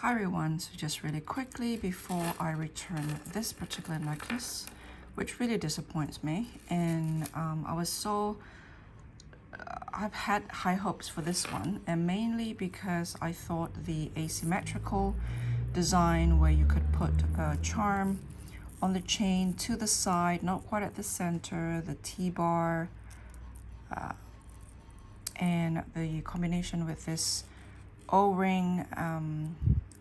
Hi everyone, so just really quickly before I return this particular necklace, which really disappoints me, and I've had high hopes for this one, and mainly because I thought the asymmetrical design where you could put a charm on the chain to the side, not quite at the center, the T-bar, and the combination with this O-ring,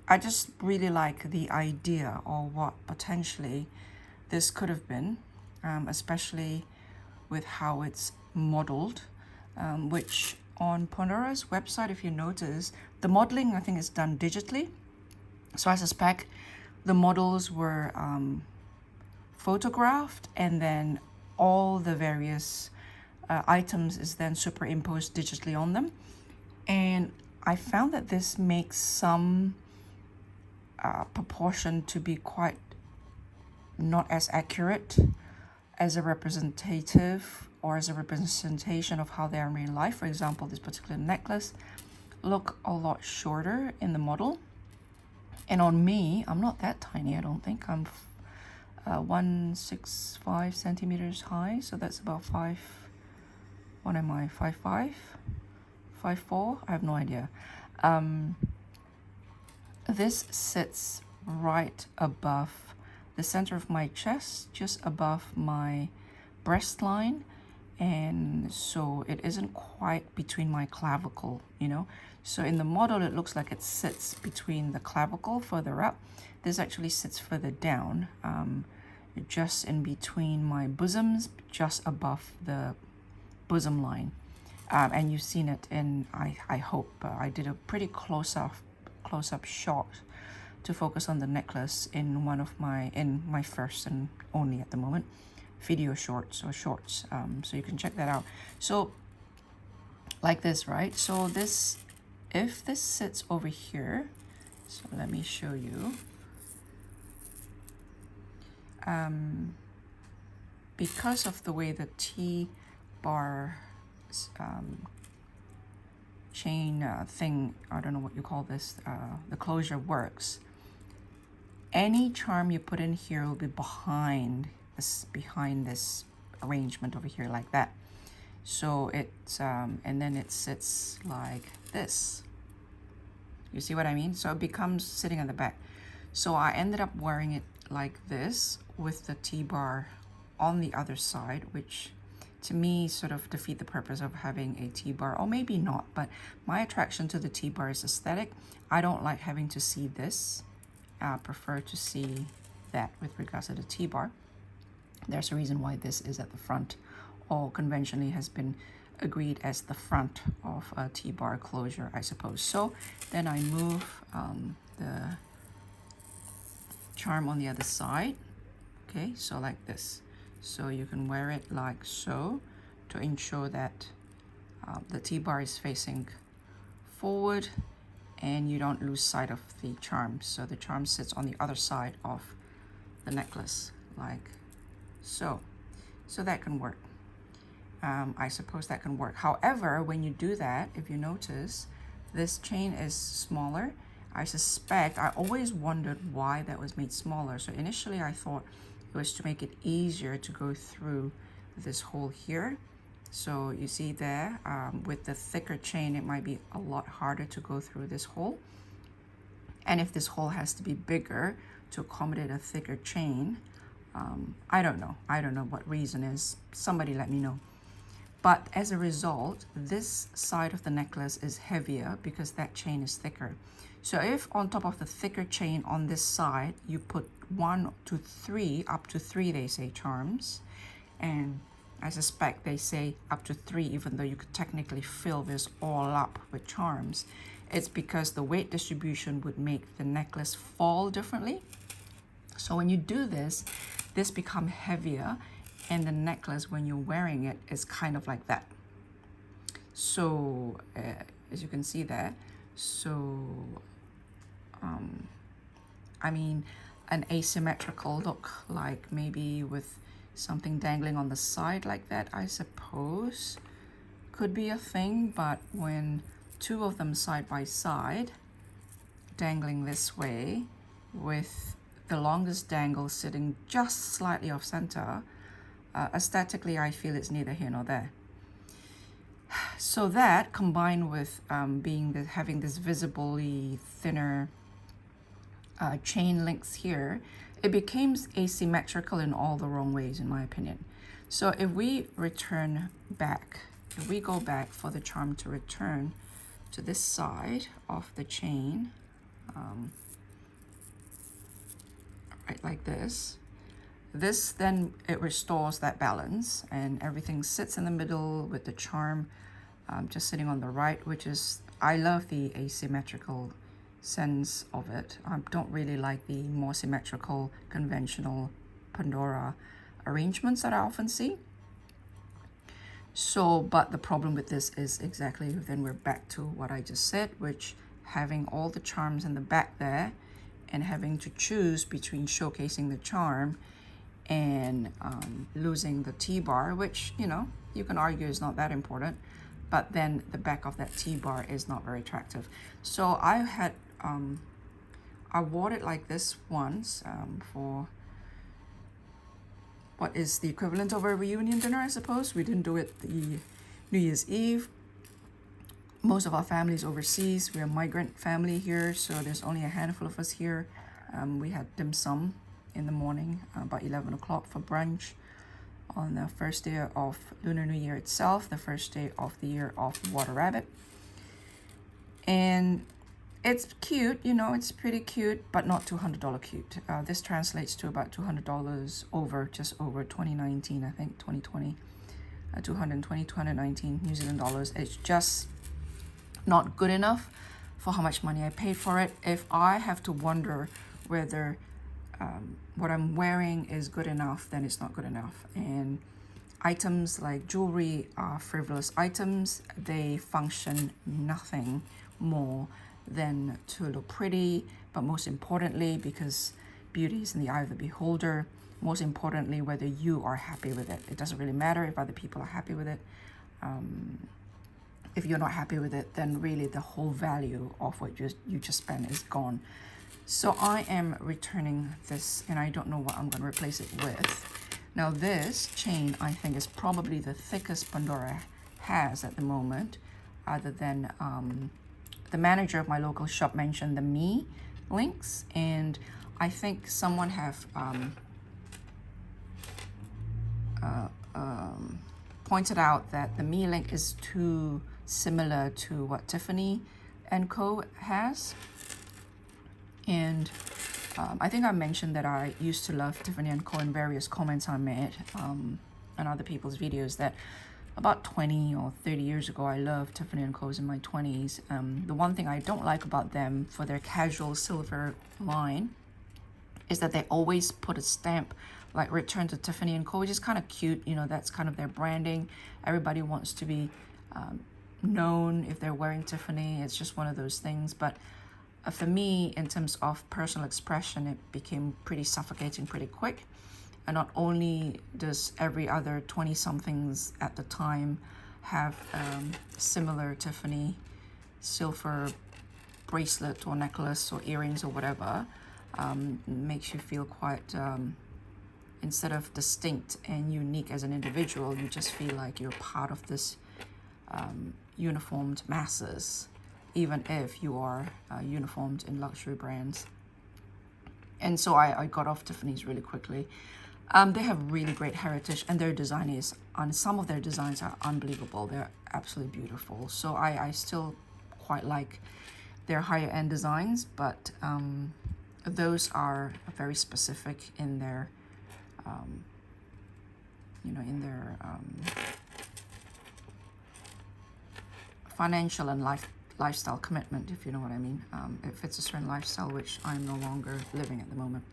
I just really like the idea of what potentially this could have been, especially with how it's modeled, which on Pandora's website, if you notice, the modeling I think is done digitally. So I suspect the models were photographed, and then all the various items is then superimposed digitally on them. And I found that this makes some proportion to be quite not as accurate as a representative or as a representation of how they are in real life. For example, this particular necklace look a lot shorter in the model, and on me, I'm not that tiny. I don't think I'm 165 centimeters high, so that's about what am I, 5'5", 5'4"? I have no idea. This sits right above the center of my chest, just above my breast line, and so it isn't quite between my clavicle, you know. So in the model it looks like it sits between the clavicle further up. This actually sits further down, just in between my bosoms, just above the bosom line. And you've seen it in, I hope, I did a pretty close-up shot to focus on the necklace in my first and only at the moment video shorts, so you can check that out. So like this, right? So this, if this sits over here, so let me show you. Because of the way the T-bar chain thing, I don't know what you call this, the closure works, any charm you put in here will be behind this arrangement over here, like that. So it's and then it sits like this. You see what I mean? So it becomes sitting on the back. So I ended up wearing it like this with the T-bar on the other side, which to me sort of defeat the purpose of having a T-bar, or maybe not, but my attraction to the T-bar is aesthetic. I don't like having to see this. I prefer to see that with regards to the T-bar. There's a reason why this is at the front, or conventionally has been agreed as the front of a T-bar closure, I suppose. So then I move the charm on the other side. Okay, so like this. So you can wear it like so to ensure that the T-bar is facing forward and you don't lose sight of the charm. So the charm sits on the other side of the necklace, like so. So that can work. I suppose that can work. However, when you do that, if you notice, this chain is smaller. I suspect, I always wondered why that was made smaller. So initially I thought it was to make it easier to go through this hole here. So you see there, with the thicker chain, it might be a lot harder to go through this hole. And if this hole has to be bigger to accommodate a thicker chain, I don't know what reason is. Somebody let me know. But as a result, this side of the necklace is heavier because that chain is thicker. So if on top of the thicker chain on this side, you put 1 to 3, up to 3 they say charms, and I suspect they say up to 3 even though you could technically fill this all up with charms, it's because the weight distribution would make the necklace fall differently. So when you do this, this becomes heavier, and the necklace, when you're wearing it, is kind of like that. So as you can see there, so I mean, an asymmetrical look, like maybe with something dangling on the side like that, I suppose could be a thing. But when two of them side by side, dangling this way with the longest dangle sitting just slightly off center, aesthetically I feel it's neither here nor there. So that combined with having this visibly thinner chain links here, it becomes asymmetrical in all the wrong ways in my opinion. So if we return back, if we go back for the charm to return to this side of the chain, right like this, then it restores that balance and everything sits in the middle with the charm just sitting on the right, which is, I love the asymmetrical sense of it. I don't really like the more symmetrical conventional Pandora arrangements that I often see. So, but the problem with this is exactly, then we're back to what I just said, which having all the charms in the back there and having to choose between showcasing the charm and losing the T-bar, which, you know, you can argue is not that important, but then the back of that T-bar is not very attractive. So I had, I wore it like this once for what is the equivalent of a reunion dinner, I suppose. We didn't do it the New Year's Eve. Most of our families overseas. We're a migrant family here, so there's only a handful of us here. We had dim sum in the morning, about 11 o'clock for brunch on the first day of Lunar New Year itself, the first day of the year of Water Rabbit. And it's cute, you know, it's pretty cute, but not $200 cute. This translates to about $200 over, just over 2019, I think, 2020, 220, 219 New Zealand dollars. It's just not good enough for how much money I paid for it. If I have to wonder whether what I'm wearing is good enough, then it's not good enough. And items like jewelry are frivolous items. They function nothing more than to look pretty, but most importantly, because beauty is in the eye of the beholder, most importantly, whether you are happy with it. It doesn't really matter if other people are happy with it. If you're not happy with it, then really the whole value of what you just spent is gone. So I am returning this, and I don't know what I'm going to replace it with. Now this chain, I think, is probably the thickest Pandora has at the moment, other than the manager of my local shop mentioned the Me links, and I think someone have pointed out that the Me link is too similar to what Tiffany & Co. has. And I think I mentioned that I used to love Tiffany & Co. in various comments I made on other people's videos, that about 20 or 30 years ago, I loved Tiffany & Co.'s in my 20s. The one thing I don't like about them for their casual silver line is that they always put a stamp like return to Tiffany & Co., which is kind of cute. You know, that's kind of their branding. Everybody wants to be known if they're wearing Tiffany. It's just one of those things. But for me, in terms of personal expression, it became pretty suffocating pretty quick. And not only does every other 20-somethings at the time have similar Tiffany silver bracelet or necklace or earrings or whatever, makes you feel quite, instead of distinct and unique as an individual, you just feel like you're part of this uniformed masses, even if you are uniformed in luxury brands. And so I got off Tiffany's really quickly. They have really great heritage, and their design is, some of their designs are unbelievable. They're absolutely beautiful. So I still quite like their higher end designs, but those are very specific in their, financial and lifestyle commitment, if you know what I mean. It fits a certain lifestyle, which I'm no longer living at the moment.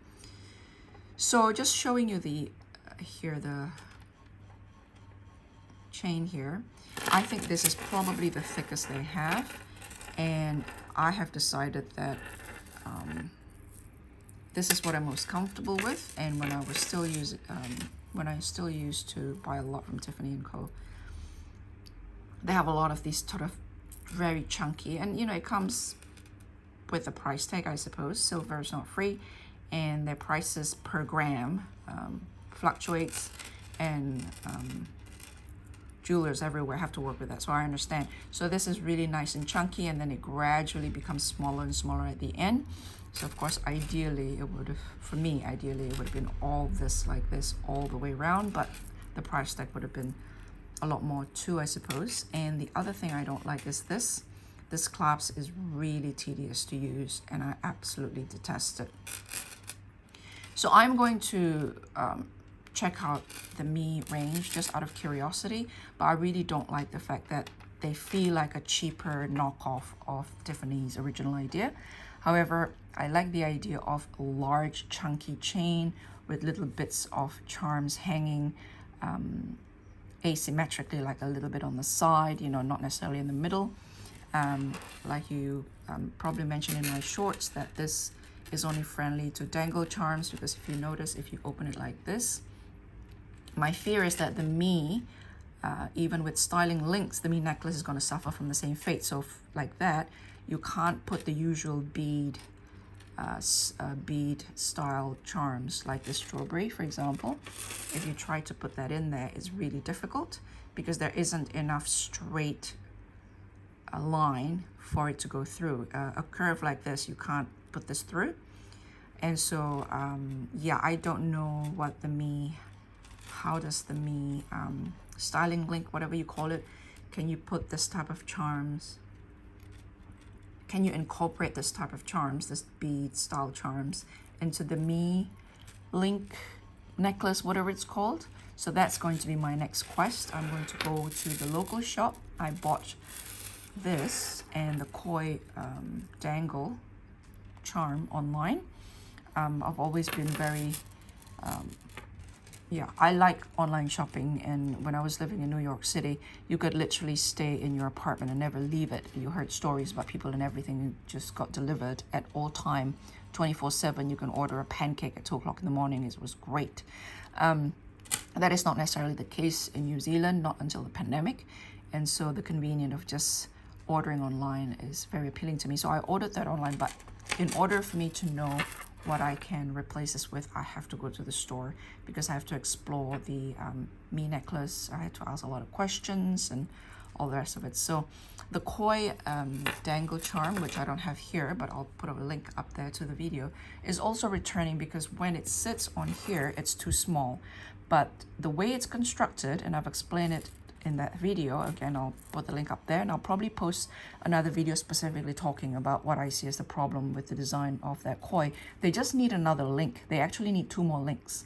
So just showing you the chain here. I think this is probably the thickest they have, and I have decided that this is what I'm most comfortable with. And when I still used to buy a lot from Tiffany & Co., they have a lot of these sort of very chunky, and you know, it comes with the price tag, I suppose. Silver is not free, and their prices per gram fluctuates, and jewelers everywhere have to work with that, so I understand. So this is really nice and chunky, and then it gradually becomes smaller and smaller at the end. So of course, ideally it would have, for me, ideally it would have been all this like this all the way around, but the price tag would have been a lot more too, I suppose. And the other thing I don't like is this. This clasp is really tedious to use, and I absolutely detest it. So I'm going to check out the Me range just out of curiosity, but I really don't like the fact that they feel like a cheaper knockoff of Tiffany's original idea. However, I like the idea of a large chunky chain with little bits of charms hanging asymmetrically, like a little bit on the side, you know, not necessarily in the middle. Like you probably mentioned in my shorts, that this is only friendly to dangle charms, because if you notice, if you open it like this, my fear is that the Me, even with styling links, the Me necklace is going to suffer from the same fate. So like that, you can't put the usual bead style charms like the strawberry, for example. If you try to put that in there, it's really difficult because there isn't enough straight a line for it to go through. A curve like this, you can't put this through. And so yeah, I don't know what the Me, how does the Me styling link, whatever you call it, can you put this type of charms, can you incorporate this type of charms, this bead style charms, into the Me link necklace, whatever it's called? So that's going to be my next quest. I'm going to go to the local shop. I bought this and the koi dangle charm online. I've always been very yeah, I like online shopping, and when I was living in New York City, you could literally stay in your apartment and never leave it. You heard stories about people and everything who just got delivered at all time, 24/7. You can order a pancake at 2 o'clock in the morning. It was great. That is not necessarily the case in New Zealand, not until the pandemic. And so the convenience of just ordering online is very appealing to me. So I ordered that online, but in order for me to know what I can replace this with, I have to go to the store, because I have to explore the Me necklace. I had to ask a lot of questions and all the rest of it. So the koi dangle charm, which I don't have here, but I'll put a link up there to the video, is also returning because when it sits on here, it's too small. But the way it's constructed, and I've explained it in that video, again, I'll put the link up there, and I'll probably post another video specifically talking about what I see as the problem with the design of that koi. They just need another link. They actually need 2 more links.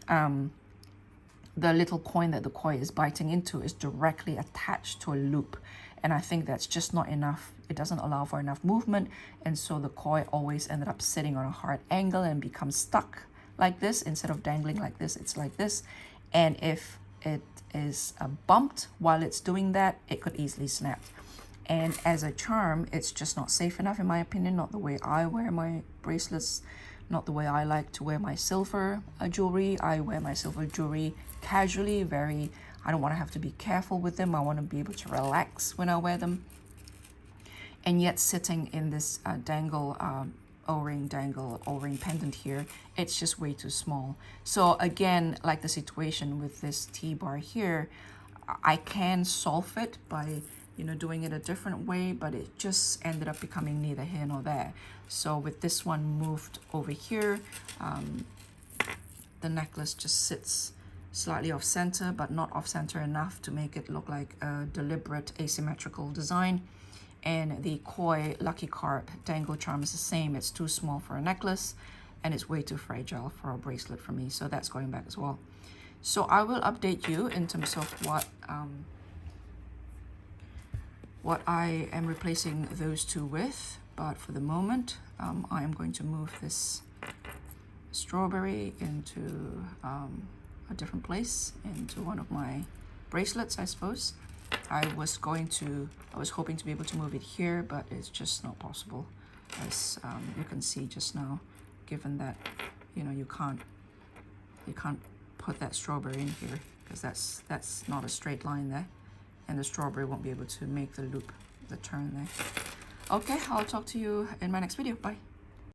The little coin that the koi is biting into is directly attached to a loop, and I think that's just not enough. It doesn't allow for enough movement, and so the koi always ended up sitting on a hard angle and becomes stuck like this. Instead of dangling like this, it's like this. And if it is bumped while it's doing that, it could easily snap. And as a charm, it's just not safe enough, in my opinion. Not the way I wear my bracelets, not the way I like to wear my silver jewelry. I wear my silver jewelry casually, I don't want to have to be careful with them. I want to be able to relax when I wear them. And yet sitting in this O-ring pendant here, it's just way too small. So again, like the situation with this T-bar here, I can solve it by, you know, doing it a different way, but it just ended up becoming neither here nor there. So with this one moved over here, the necklace just sits slightly off center, but not off center enough to make it look like a deliberate asymmetrical design. And the koi Lucky Carp dangle charm is the same. It's too small for a necklace, and it's way too fragile for a bracelet for me. So that's going back as well. So I will update you in terms of what I am replacing those two with. But for the moment, I am going to move this strawberry into a different place, into one of my bracelets, I suppose. I was hoping to be able to move it here, but it's just not possible, as you can see just now, given that, you know, you can't put that strawberry in here, because that's not a straight line there, and the strawberry won't be able to make the loop, the turn there. Okay, I'll talk to you in my next video. Bye.